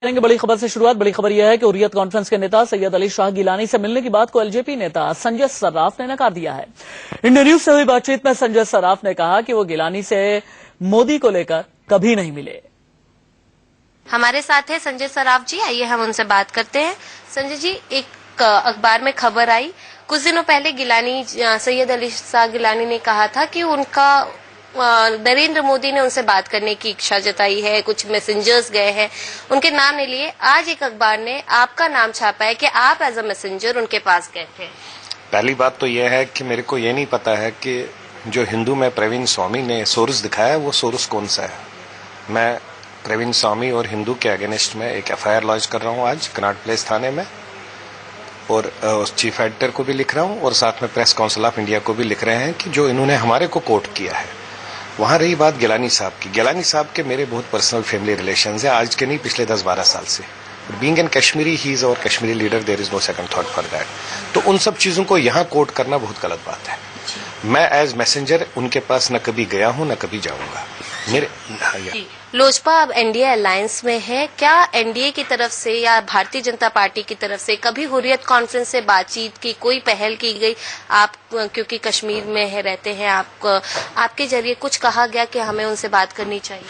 करेंगे बड़ी खबर से शुरुआत। बड़ी खबर यह है कि हुर्रियत कॉन्फ्रेंस के नेता सैयद अली शाह गिलानी से मिलने की बात को एलजेपी नेता संजय सर्राफ ने नकार दिया है। इंडिया न्यूज से हुई बातचीत में संजय सर्राफ ने कहा कि वो गिलानी से मोदी को लेकर कभी नहीं मिले। हमारे साथ है संजय सर्राफ जी, आइए हम उनसे बात करते हैं। संजय जी, एक अखबार में खबर आई कुछ दिनों पहले, गिलानी सैयद अली शाह गिलानी ने कहा था कि उनका नरेंद्र मोदी ने उनसे बात करने की इच्छा जताई है, कुछ मैसेंजर्स गए हैं, उनके नाम नहीं लिए। आज एक अखबार ने आपका नाम छापा है कि आप एज अ मैसेंजर उनके पास गए थे। पहली बात तो यह है कि मेरे को ये नहीं पता है कि जो हिंदू में प्रवीण स्वामी ने सोर्स दिखाया है वो सोर्स कौन सा है। मैं प्रवीण स्वामी और हिंदू के अगेंस्ट में एक एफआईआर लॉन्च कर रहा हूँ आज कनॉट प्लेस थाने में, और चीफ एडिटर को भी लिख रहा हूँ और साथ में प्रेस काउंसिल ऑफ इंडिया को भी लिख रहे हैं कि जो इन्होंने हमारे को कोट किया है। वहां रही बात गिलानी साहब की, गिलानी साहब के मेरे बहुत पर्सनल फैमिली रिलेशंस है, आज के नहीं पिछले 10-12 साल से। Being an Kashmiri, he is our Kashmiri leader, there is no second thought for that. तो उन सब चीजों को यहाँ कोट करना बहुत गलत बात है। मैं एज मैसेंजर उनके पास न कभी गया हूँ न कभी जाऊंगा। मेरे लोजपा अब एनडीए अलायंस में है, क्या एनडीए की तरफ से या भारतीय जनता पार्टी की तरफ से कभी हुर्रियत कॉन्फ्रेंस से बातचीत की, कोई पहल की गई? आप क्योंकि कश्मीर में रहते हैं, आपके जरिए कुछ कहा गया कि हमें उनसे बात करनी चाहिए?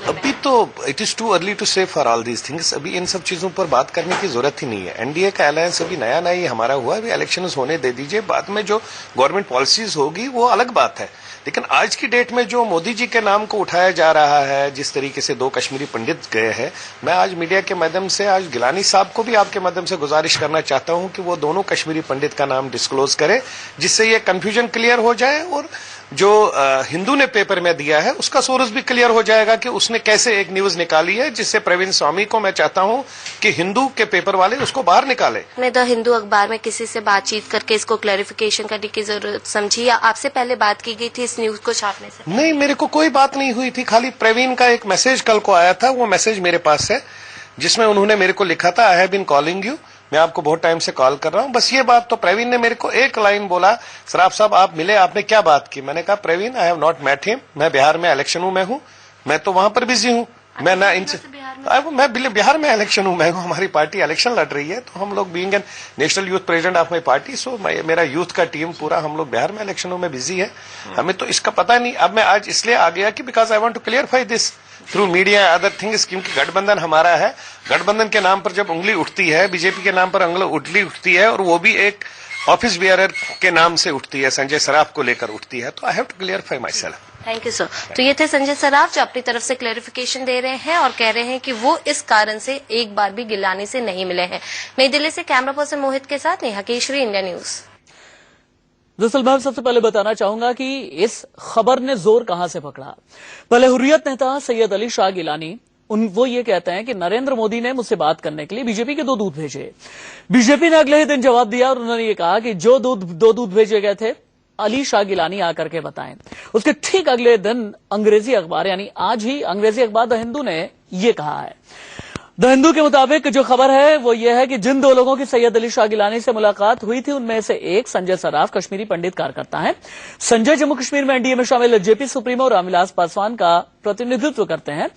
अभी तो it is too early to say for all these things. अभी इन सब चीजों पर बात करने की जरूरत ही नहीं है। एनडीए का अलायंस अभी नया नया ही हमारा हुआ है, अभी इलेक्शन होने दे दीजिए, बाद में जो गवर्नमेंट पॉलिसीज होगी वो अलग बात है। लेकिन आज की डेट में जो मोदी जी के नाम को उठाया जा रहा है, जिस तरीके से 2 कश्मीरी पंडित गए हैं, मैं आज मीडिया के माध्यम से आज गिलानी साहब को भी आपके माध्यम से गुजारिश करना चाहता हूं कि वो दोनों कश्मीरी पंडित का नाम डिस्क्लोज करे, जिससे ये कंफ्यूजन क्लियर हो जाए और जो हिंदू ने पेपर में दिया है उसका सोर्स भी क्लियर हो जाएगा कि उसने कैसे एक न्यूज निकाली है, जिससे प्रवीण स्वामी को मैं चाहता हूं कि हिंदू के पेपर वाले उसको बाहर निकाले। मैं द हिंदू अखबार में किसी से बातचीत करके इसको क्लैरिफिकेशन करने की जरूरत समझी, या आपसे पहले बात की गई थी इस न्यूज को छापने से? नहीं, मेरे को कोई बात नहीं हुई थी, खाली प्रवीण का एक मैसेज कल को आया था, वो मैसेज मेरे पास है जिसमें उन्होंने मेरे को लिखा था, I have been calling you, मैं आपको बहुत टाइम से कॉल कर रहा हूं। बस ये बात। तो प्रवीण ने मेरे को एक लाइन बोला, सर्राफ साहब आप मिले, आपने क्या बात की? मैंने कहा Praveen, I have not met him, मैं बिहार में इलेक्शन हूं, मैं तो वहां पर बिजी हूं, मैं ना इनसे, मैं बिहार में इलेक्शन हूं, मैं हमारी पार्टी इलेक्शन लड़ रही है, तो हम लोग being an national youth president of my party, so मेरा यूथ का टीम पूरा हम लोग बिहार में इलेक्शनों में बिजी है, हमें तो इसका पता नहीं। अब मैं आज इसलिए आ गया कि because I want to clarify this through media other things, क्योंकि गठबंधन हमारा है। गठबंधन के नाम पर जब उंगली उठती है, बीजेपी के नाम पर उंगली उठती है, और वो भी एक ऑफिस बियरर के नाम से उठती है, संजय सर्राफ को लेकर उठती है, तो I have to clarify myself. Thank you sir. तो ये थे संजय सर्राफ जो अपनी तरफ से क्लैरिफिकेशन दे रहे हैं और कह रहे हैं कि वो इस कारण से एक बार भी गिलानी से नहीं मिले हैं। नई दिल्ली से कैमरा पर्सन मोहित के साथ नेहा केशरी, इंडिया न्यूज। दरअसल मैं सबसे पहले बताना चाहूंगा कि इस खबर ने जोर कहां से पकड़ा। पहले हुर्रियत नेता सैयद अली शाह गिलानी वो ये कहते हैं कि नरेंद्र मोदी ने मुझसे बात करने के लिए बीजेपी के 2 दूत भेजे। बीजेपी ने अगले ही दिन जवाब दिया और उन्होंने ये कहा कि जो 2 दूत भेजे गए थे अली शाह गिलानी आकर के बताएं। उसके ठीक अगले दिन अंग्रेजी अखबार, यानी आज ही अंग्रेजी अखबार द हिंदू ने ये कहा है। द हिंदू के मुताबिक जो खबर है वो ये है कि जिन 2 लोगों की सैयद अली शाह गिलानी से मुलाकात हुई थी उनमें से एक संजय सर्राफ कश्मीरी पंडित कार्यकर्ता है। संजय जम्मू कश्मीर में एनडीए में शामिल जेपी सुप्रीमो रामविलास पासवान का प्रतिनिधित्व करते हैं।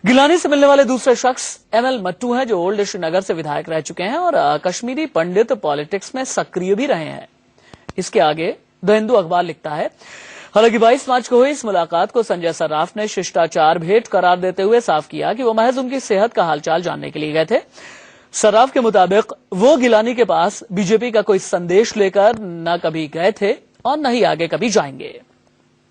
गिलानी से मिलने वाले दूसरे शख्स एमएल मट्टू हैं, जो ओल्ड श्रीनगर से विधायक रह चुके हैं और कश्मीरी पंडित पॉलिटिक्स में सक्रिय भी रहे हैं। इसके आगे द हिंदू अखबार लिखता है, हालांकि 22 मार्च को हुई इस मुलाकात को संजय सर्राफ ने शिष्टाचार भेंट करार देते हुए साफ किया कि वो महज उनकी सेहत का हालचाल जानने के लिए गए थे। सर्राफ के मुताबिक वो गिलानी के पास बीजेपी का कोई संदेश लेकर न कभी गए थे और न ही आगे कभी जाएंगे।